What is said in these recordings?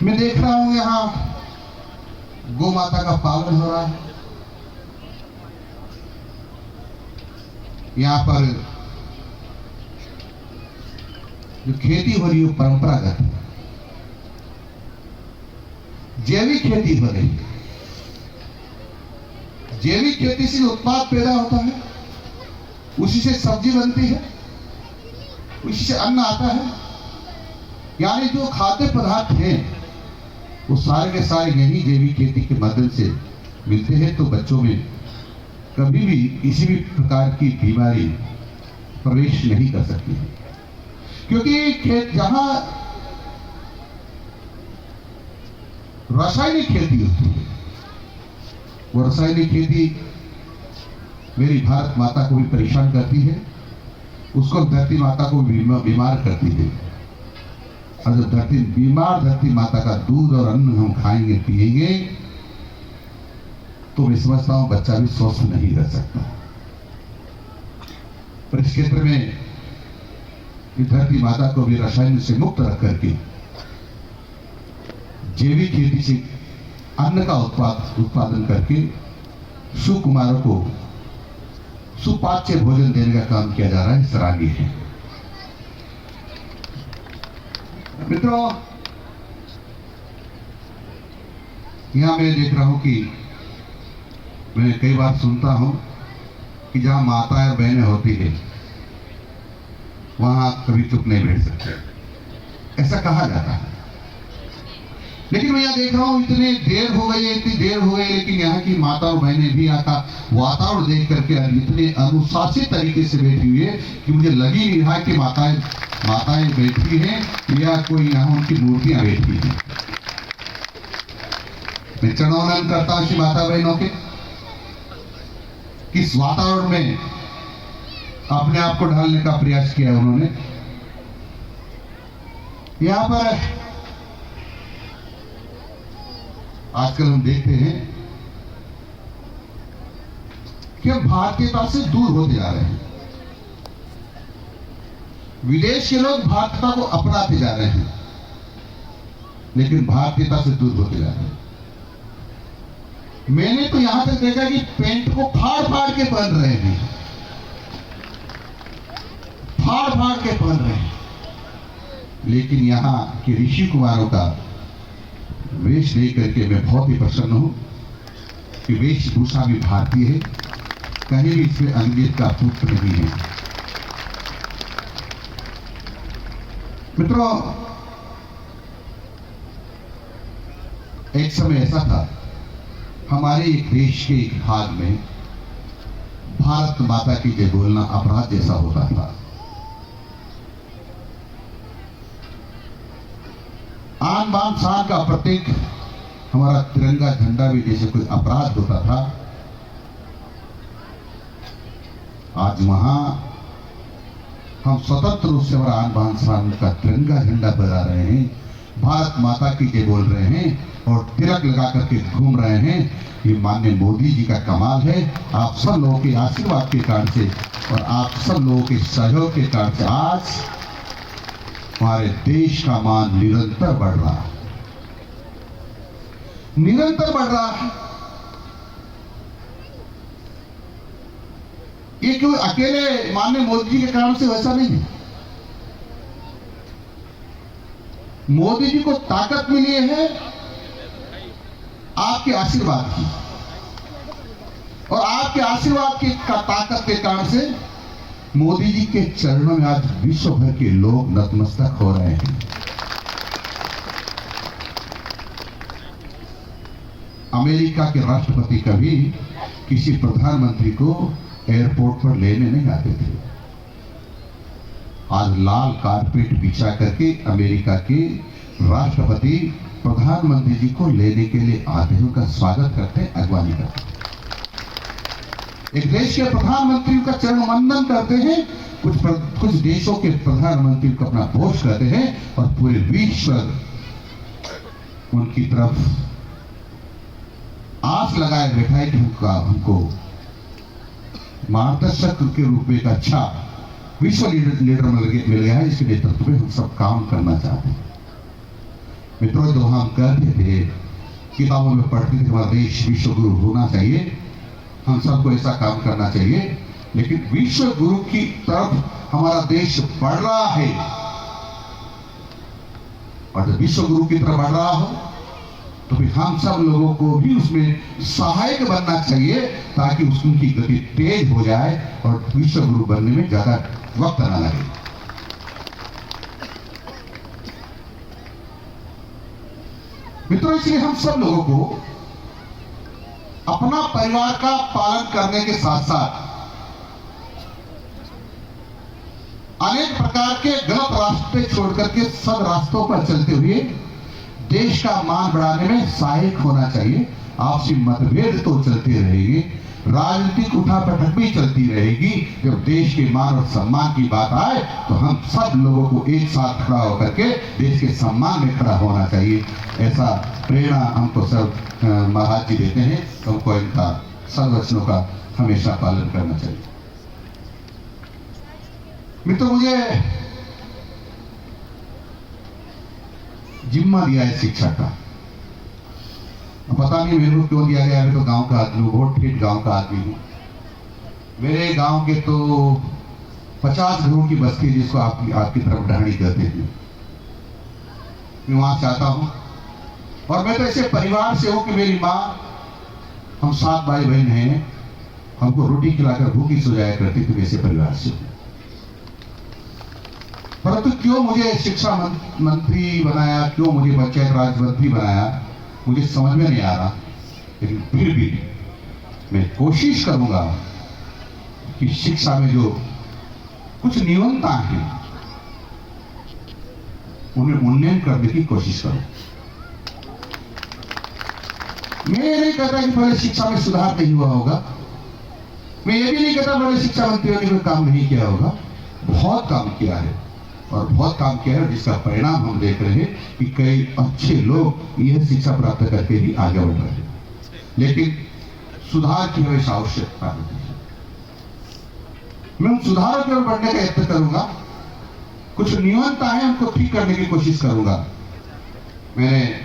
मैं देख रहा हूं यहाँ गौ माता का पालन हो रहा है। यहाँ पर जो खेती हो रही है परंपरागत जैविक खेती हो रही है। जैविक खेती से उत्पाद पैदा होता है, उसी से सब्जी बनती है, उसी से अन्न आता है। यानी जो खाद्य पदार्थ हैं वो सारे के सारे यही जैविक खेती के माध्यम से मिलते हैं। तो बच्चों में कभी भी किसी भी प्रकार की बीमारी प्रवेश नहीं कर सकती है, क्योंकि खेत जहां रासायनिक खेती होती है, वो रासायनिक खेती मेरी भारत माता को भी परेशान करती है, उसको धरती माता को बीमार करती है। और जब धरती माता का दूध और अन्न हम खाएंगे पिएंगे तो मैं समझता हूं बच्चा भी स्वस्थ नहीं रह सकता। पर इस क्षेत्र में धरती माता को भी रसायन से मुक्त रख करके जैविक खेती से अन्न का उत्पादन करके सुकुमारों को सुपाच्य भोजन देने का काम किया जा रहा है। सराहनीय है। मित्रों, यहां मैं देख रहा हूं कि मैं कई बार सुनता हूं कि जहां माताएं और बहनें होती है वहां कभी चुप नहीं बैठ सकते, ऐसा कहा जाता है। लेकिन मैं यहाँ देख रहा हूँ इतनी देर हो गई लेकिन यहाँ की माता और बहनें भी यहाँ का वातावरण देख करके इतने अनुशासित तरीके से बैठी हुई है कि मुझे लग ही नहीं रहा कि माताएं बैठी हैं या कोई यहाँ उनकी मूर्तियां बैठी हैं। मैं चरणवंदन करता हूँ माता बहनों के, किस वातावरण में अपने आप को ढालने का प्रयास किया उन्होंने। यहाँ पर आजकल हम देखते हैं कि हम भारतीयता से दूर होते जा रहे हैं। विदेश के लोग भारतीयता को अपनाते जा रहे हैं, लेकिन भारतीयता से दूर होते जा रहे हैं। मैंने तो यहां तक देखा कि पेंट को फाड़ फाड़ के पहन रहे हैं, फाड़ के पहन रहे हैं। लेकिन यहां के ऋषि कुमारों का वेश देख करके मैं बहुत ही प्रसन्न हूं कि वेशभूषा भी भारतीय है, कहीं भी इसमें अंग्रेज का पुत्र नहीं है। मित्रों, एक समय ऐसा था हमारे एक देश के एक भाग में भारत माता की जय बोलना अपराध जैसा होता था। आन बान शान का प्रतीक हमारा तिरंगा झंडा भी जैसे कोई अपराध होता था। आज वहां हम स्वतंत्र रूप से हमारा आन बान शान का तिरंगा झंडा फहरा रहे हैं, भारत माता की जय बोल रहे हैं और तिलक लगा करके घूम रहे हैं। ये माननीय मोदी जी का कमाल है। आप सब लोगों के आशीर्वाद के कारण से और आप सब लोगों के सहयोग के कारण से आज हमारे देश का मान निरंतर बढ़ रहा है, निरंतर बढ़ रहा है। ये क्यों अकेले माननीय मोदी जी के कारण से वैसा नहीं है। मोदी जी को ताकत मिली है आपके आशीर्वाद की, और आपके आशीर्वाद की ताकत के कारण से मोदी जी के चरणों में आज विश्व भर के लोग नतमस्तक हो रहे हैं। अमेरिका के राष्ट्रपति कभी किसी प्रधानमंत्री को एयरपोर्ट पर लेने नहीं आते थे। आज लाल कारपेट बिछा करके अमेरिका के राष्ट्रपति प्रधानमंत्री जी को लेने के लिए आते हैं, उनका स्वागत करते हैं, अगवानी करते हैं। एक देश के प्रधानमंत्री का चरण वंदन करते हैं, कुछ देशों के प्रधानमंत्री को अपना भोज करते हैं और पूरे विश्व उनकी तरफ आस लगाए बैठा है कि हमको मार्गदर्शक के रूप में एक अच्छा विश्व लीडर मिल गया है, जिसके नेतृत्व में हम सब काम करना चाहते हैं। मित्रों, जो हम कहते थे, किताबों में पढ़ते थे, हमारा देश विश्व गुरु होना चाहिए, हम सबको ऐसा काम करना चाहिए, लेकिन विश्व गुरु की तरफ हमारा देश बढ़ रहा है। और जब विश्व गुरु की तरफ बढ़ रहा हो तो फिर हम सब लोगों को भी उसमें सहायक बनना चाहिए, ताकि उसकी गति तेज हो जाए और विश्व गुरु बनने में ज्यादा वक्त ना लगे। मित्रों, इसलिए हम सब लोगों को अपना परिवार का पालन करने के साथ साथ अनेक प्रकार के गलत रास्ते छोड़कर के सब रास्तों पर चलते हुए देश का मान बढ़ाने में सहायक होना चाहिए। आपसी मतभेद तो चलते रहेंगे, राजनीतिक उठापटक भी चलती रहेगी। जब देश के मान और सम्मान की बात आए तो हम सब लोगों को एक साथ खड़ा होकर के देश के सम्मान में खड़ा होना चाहिए। ऐसा प्रेरणा हमको सब महाराज जी देते हैं, तो हमको इनका सद्वचनों का हमेशा पालन करना चाहिए। मित्रों, मुझे जिम्मा दिया है शिक्षा का, पता नहीं मेरे को क्यों दिया गया। मैं तो गांव का आदमी हूँ, बहुत ठीक गांव का आदमी हूँ। मेरे गांव के तो 50 घरों की बस्ती, जिसको आपकी तरफ ढाणी कहते हैं, मैं वहां से आता हूँ। और मैं तो ऐसे परिवार से हूँ कि मेरी माँ, हम 7 भाई बहन हैं, हमको रोटी खिलाकर भूखी सो जाया करती थी। वैसे परिवार से हूँ, परंतु क्यों मुझे शिक्षा मंत्री बनाया, क्यों मुझे पंचायत राज मंत्री बनाया, मुझे समझ में नहीं आ रहा। लेकिन फिर भी मैं कोशिश करूंगा कि शिक्षा में जो कुछ न्यूनता है उन्हें उन्नयन करने की कोशिश करूं। मैं ये नहीं कहता कि पहले शिक्षा में सुधार नहीं हुआ होगा, मैं ये भी नहीं कहता पहले शिक्षा मंत्रियों ने कोई काम नहीं किया होगा। बहुत काम किया है और बहुत काम किया है, जिसका परिणाम हम देख रहे हैं कि कई अच्छे लोग यह शिक्षा प्राप्त करके ही आगे बढ़ रहे हैं। लेकिन सुधार की हमेशा आवश्यकता होती है। मैं उन सुधारों की ओर बढ़ने का यत्न करूंगा, कुछ न्यूनता है उनको ठीक करने की कोशिश करूंगा। मैंने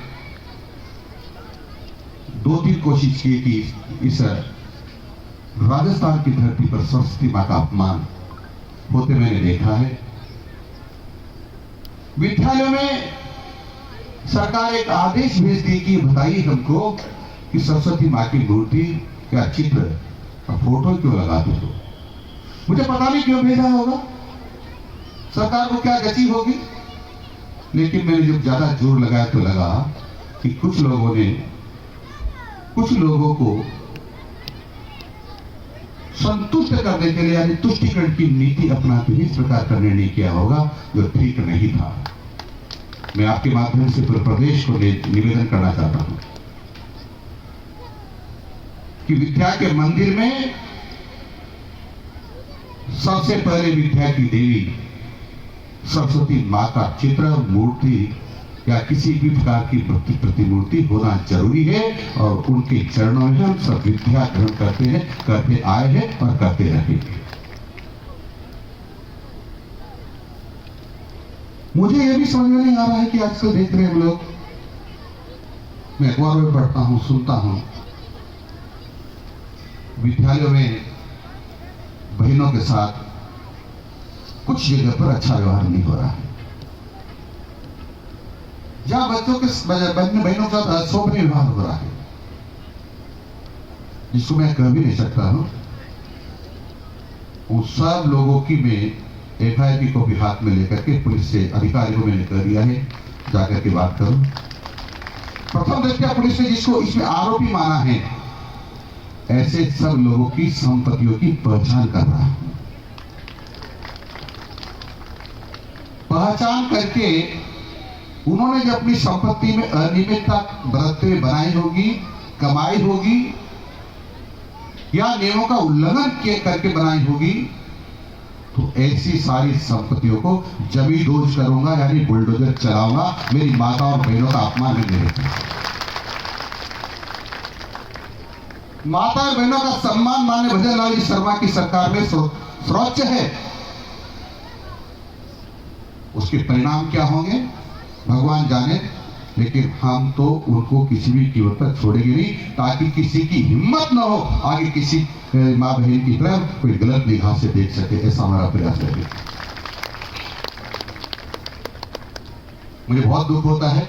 2-3 कोशिश की कि इस राजस्थान की धरती पर सरस्वती मां का अपमान होते मैंने देखा है। विद्यालयों में सरकार एक आदेश भेज दी कि बताइए हमको कि सरस्वती मां की मूर्ति या चित्र और फोटो क्यों लगाते हो। मुझे पता नहीं क्यों भेजा होगा, सरकार को क्या गति होगी। लेकिन मैंने जब ज्यादा जोर लगाया तो लगा कि कुछ लोगों को संतुष्ट करने के लिए, यानी तुष्टिकरण की नीति अपनाते हुए इस प्रकार का निर्णय किया होगा, जो ठीक नहीं था। मैं आपके माध्यम से पूरे प्रदेश को निवेदन करना चाहता हूं कि विद्या के मंदिर में सबसे पहले विद्या की देवी सरस्वती मां का चित्र, मूर्ति या किसी भी प्रकार की प्रतिमूर्ति होना जरूरी है। और उनके चरणों में हम सब विद्या ग्रहण करते आए हैं और करते रहेंगे। मुझे यह भी समझ में नहीं आ रहा है कि आजकल देख रहे हैं हम लोग, मैं अखबारों में पढ़ता हूं, सुनता हूं, विद्यालयों में बहनों के साथ कुछ जगह पर अच्छा व्यवहार नहीं हो रहा है। जहां बच्चों के बहनों के साथ अशोभनीय व्यवहार हो रहा है, जिसको मैं कह भी नहीं सकता हूं, उन सब लोगों की मैं FIR को भी हाथ में लेकर के पुलिस से अधिकारी को मैंने कह दिया है, जाकर के बात करूं। प्रथम दृष्टया पुलिस ने जिसको इसमें आरोपी माना है, ऐसे सब लोगों की संपत्तियों की पहचान कर रहा है। पहचान करके उन्होंने जो अपनी संपत्ति में अनियमितता बरतते हुए बनाई होगी, कमाई होगी, या नियमों का उल्लंघन करके बनाई होगी, तो ऐसी सारी संपत्तियों को जमींदोज करूंगा, यानी बुलडोजर चलाऊंगा। मेरी माता और बहनों का अपमान भी नहीं रहेगा। माता और बहनों का सम्मान माननीय भजन लाल जी शर्मा की सरकार में सर्वोच्च है। उसके परिणाम क्या होंगे भगवान जाने, लेकिन हम तो उनको किसी भी कीमत पर छोड़ेंगे नहीं, ताकि किसी की हिम्मत ना हो आगे किसी माँ बहन की तरफ कोई गलत निगाह से देख सके। ऐसा हमारा प्रयास रहेगा। मुझे बहुत दुख होता है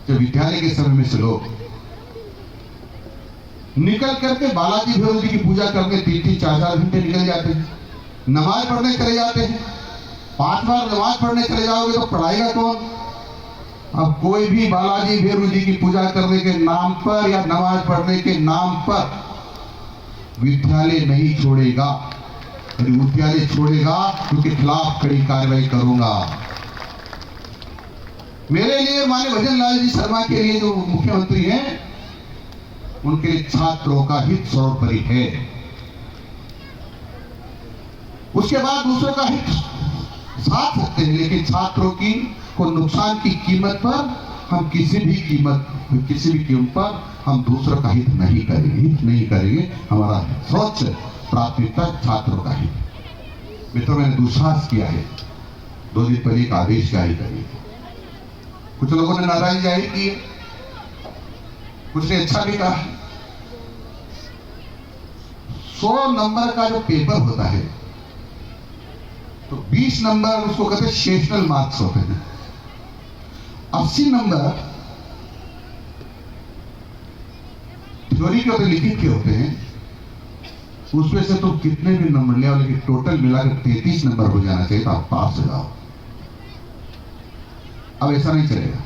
कि विद्यालय के समय में से लोग निकल करके बालाजी भैरव जी की पूजा करने 3-4 घंटे निकल जाते हैं, नमाज पढ़ने चले जाते हैं। 5 बार नमाज पढ़ने चले जाओगे तो पढ़ाएगा कौन? अब कोई भी बालाजी भैरव जी की पूजा करने के नाम पर या नमाज पढ़ने के नाम पर विद्यालय नहीं छोड़ेगा। यदि विद्यालय छोड़ेगा तो उसके खिलाफ कड़ी कार्रवाई करूंगा। मेरे लिए माननीय भजन लाल जी शर्मा के लिए जो मुख्यमंत्री हैं, उनके लिए छात्रों का हित सर्वोपरि है। उसके बाद दूसरों का हित साथ सकते हैं, लेकिन छात्रों की को नुकसान की कीमत पर हम किसी भी कीमत पर हम दूसरों का हित नहीं करेंगे। हमारा सर्वोच्च प्राथमिकता छात्रों का हित। मित्रों, मैंने दुस्साहस किया है, 2 दिन पहले एक आदेश जारी करिए। कुछ लोगों ने नाराजगी जाहिर की है, कुछ ने अच्छा भी कहा। 100 नंबर का जो पेपर होता है तो 20 नंबर उसको कहते हैं सेशनल मार्क्स होते हैं। 80 नंबर थ्योरी के होते, लिखित के होते हैं। उसमें से तो कितने भी नंबर ले आओ, लेकिन टोटल मिलाकर 33 नंबर हो जाना चाहिए तो आप पास हो जाओ। अब ऐसा नहीं चलेगा।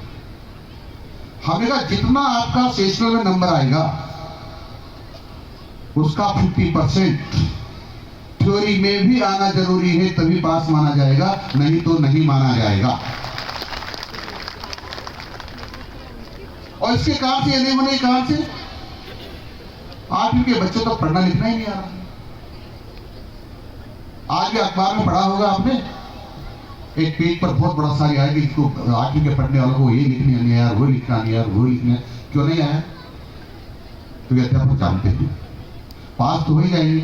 हमेशा जितना आपका सेशनल में नंबर आएगा उसका 50% थ्योरी में भी आना जरूरी है, तभी पास माना जाएगा, नहीं तो नहीं माना जाएगा। और इसके कारण से, नहीं होने के कारण से आज के बच्चों को पढ़ना लिखना ही नहीं आ रहा। आज भी अखबार में पढ़ा होगा आपने, एक पेज पर बहुत बड़ा सारी आएगी, इसको 8वीं के पढ़ने वालों को ये लिखने नहीं आया, वो लिखना नहीं आया, वो लिखना क्यों नहीं आया? तो अध्यापक जानते हैं पास तो हो ही जाएंगे,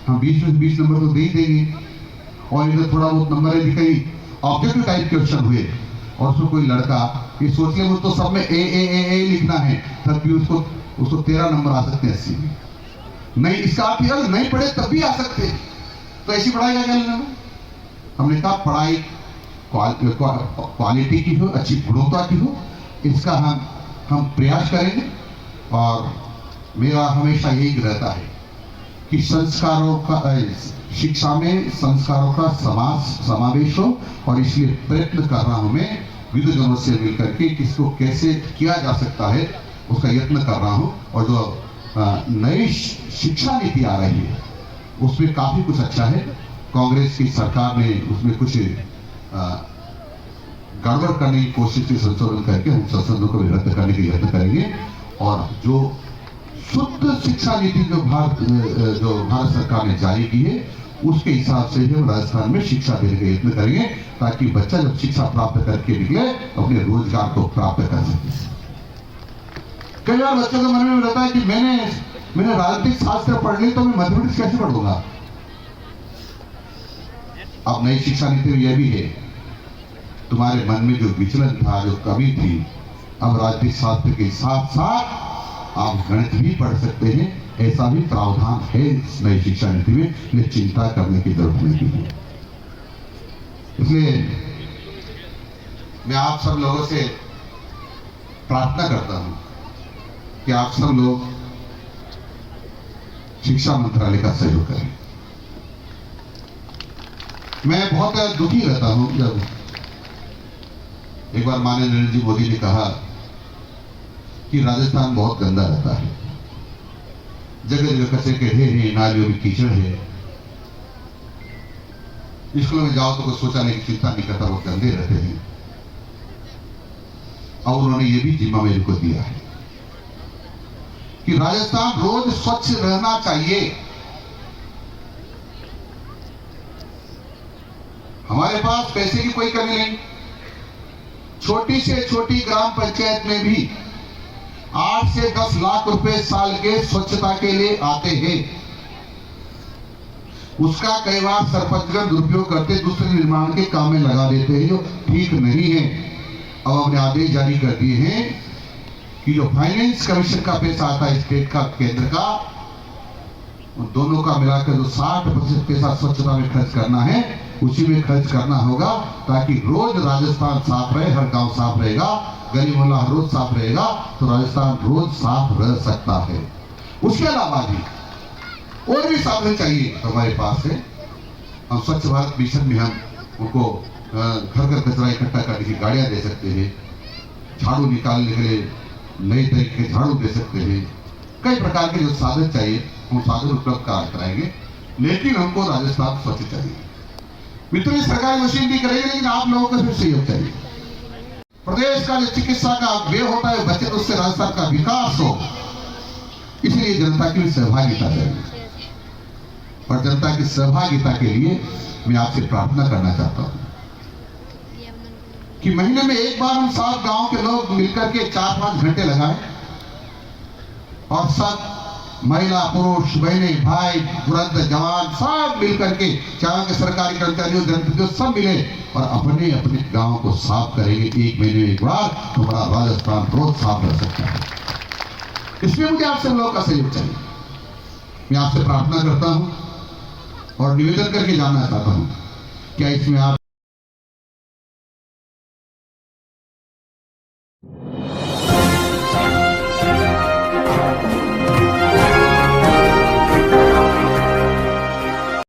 हम 20 नंबर तो दे ही देंगे। और इधर थोड़ा बहुत नंबर है, कहीं ऑब्जेक्टिव टाइप क्वेश्चन हुए और उसको कोई लड़का ये सोच ले वो तो सब में ए लिखना है, तब भी उसको 13 नंबर आ सकते हैं 80 में। नहीं, इसका आप अगर नहीं पढ़े तब भी आ सकते, तो ऐसी पढ़ाई क्या लेना? हमने कहा पढ़ाई क्वालिटी की हो, अच्छी गुणवत्ता की हो, इसका हम प्रयास करेंगे। और मेरा हमेशा यही रहता है कि संस्कारों का शिक्षा में संस्कारों का समावेश हो, और इसलिए प्रयत्न कर रहा हूं मैं विद्वजनों से मिलकर के किसको कैसे किया जा सकता है उसका यत्न कर रहा हूं। और जो नई शिक्षा नीति आ रही है उसमें काफी कुछ अच्छा है। कांग्रेस की सरकार ने उसमें कुछ गड़बड़ करने की कोशिश की, संशोधन करके हम संशोधनों को रद्द करने का यत्न करेंगे। और जो शुद्ध शिक्षा नीति जो भारत सरकार ने जारी की है उसके हिसाब से हम राजस्थान में शिक्षा देने का यत्न करेंगे, ताकि बच्चा जब शिक्षा प्राप्त करके निकले अपने रोजगार को प्राप्त कर सके। कई बार बच्चों के मन में रहता है कि मैंने राजनीतिक शास्त्र पढ़ ली तो मैं मैथमेटिक्स कैसे पढ़ूंगा? अब नई शिक्षा नीति में यह भी है, तुम्हारे मन में जो विचलन था, जो कमी थी, अब राजनीतिक शास्त्र के साथ साथ आप गणित भी पढ़ सकते हैं, ऐसा भी प्रावधान है इस नई शिक्षा नीति में। इसलिए चिंता करने की जरूरत नहीं है। इसलिए मैं आप सब लोगों से प्रार्थना करता हूं कि आप सब लोग शिक्षा मंत्रालय का सहयोग करें। मैं बहुत दुखी रहता हूं जब एक बार माननीय नरेंद्र जी मोदी ने कहा कि राजस्थान बहुत गंदा रहता है, जगह जगह कचरे के ढेर हैं, नालियों में कीचड़ है, स्कूलों में जाओ तो कोई शौचालय की चिंता नहीं करता, वो गंदे रहते हैं। और उन्होंने ये भी जिम्मा मेरे को दिया है कि राजस्थान रोज स्वच्छ रहना चाहिए। हमारे पास पैसे की कोई कमी नहीं, छोटी से छोटी ग्राम पंचायत में भी 8 से 10 लाख रुपए साल के स्वच्छता के लिए आते हैं। उसका कई बार सरपंचगण दुरुपयोग करते, दूसरे निर्माण के काम में लगा देते हैं, जो ठीक नहीं है। अब अपने आदेश जारी कर दिए हैं कि जो फाइनेंस कमीशन का पैसा आता है स्टेट का, केंद्र का, उन दोनों का मिलाकर जो 60% पैसा स्वच्छता में खर्च करना है, उसी में खर्च करना होगा, ताकि रोज राजस्थान साफ रहे, हर गांव साफ रहेगा, गली मोहल्ला हर रोज साफ रहेगा, तो राजस्थान रोज साफ रह सकता है। उसके अलावा भी और भी साधन चाहिए हमारे पास है। हम स्वच्छ भारत मिशन में हम उनको घर घर कचरा इकट्ठा करने की गाड़ियां दे सकते हैं, झाड़ू निकालने के लिए नए तरीके के झाड़ू दे सकते हैं। कई प्रकार के जो साधन चाहिए हम साधन उपलब्ध कराएंगे, लेकिन हमको राजस्थान स्वच्छ चाहिए। मित्रों, इस सरकारी मशीन भी करेंगे, लेकिन आप लोगों का फिर सहयोग चाहिए। प्रदेश का जो चिकित्सा का व्यय होता है बचे, तो उससे राजस्थान का विकास हो, इसलिए जनता की सहभागिता चाहिए। और जनता की सहभागिता के लिए मैं आपसे प्रार्थना करना चाहता हूं कि महीने में एक बार हम सब गांव के लोग मिलकर के 4-5 घंटे लगाएं और सब महिला पुरुष बहने भाई वृद्ध जवान सब मिलकर के, चाहे के सरकारी कर्मचारियों जनप्रतिनिधियों सब मिले और अपने अपने गांव को साफ करेंगे। 1 महीने में एक बार हमारा राजस्थान रोज साफ रह सकता है। इसमें मुझे आपसे लोगों का सहयोग चाहिए। मैं आपसे प्रार्थना करता हूं और निवेदन करके जानना चाहता हूं, क्या इसमें आप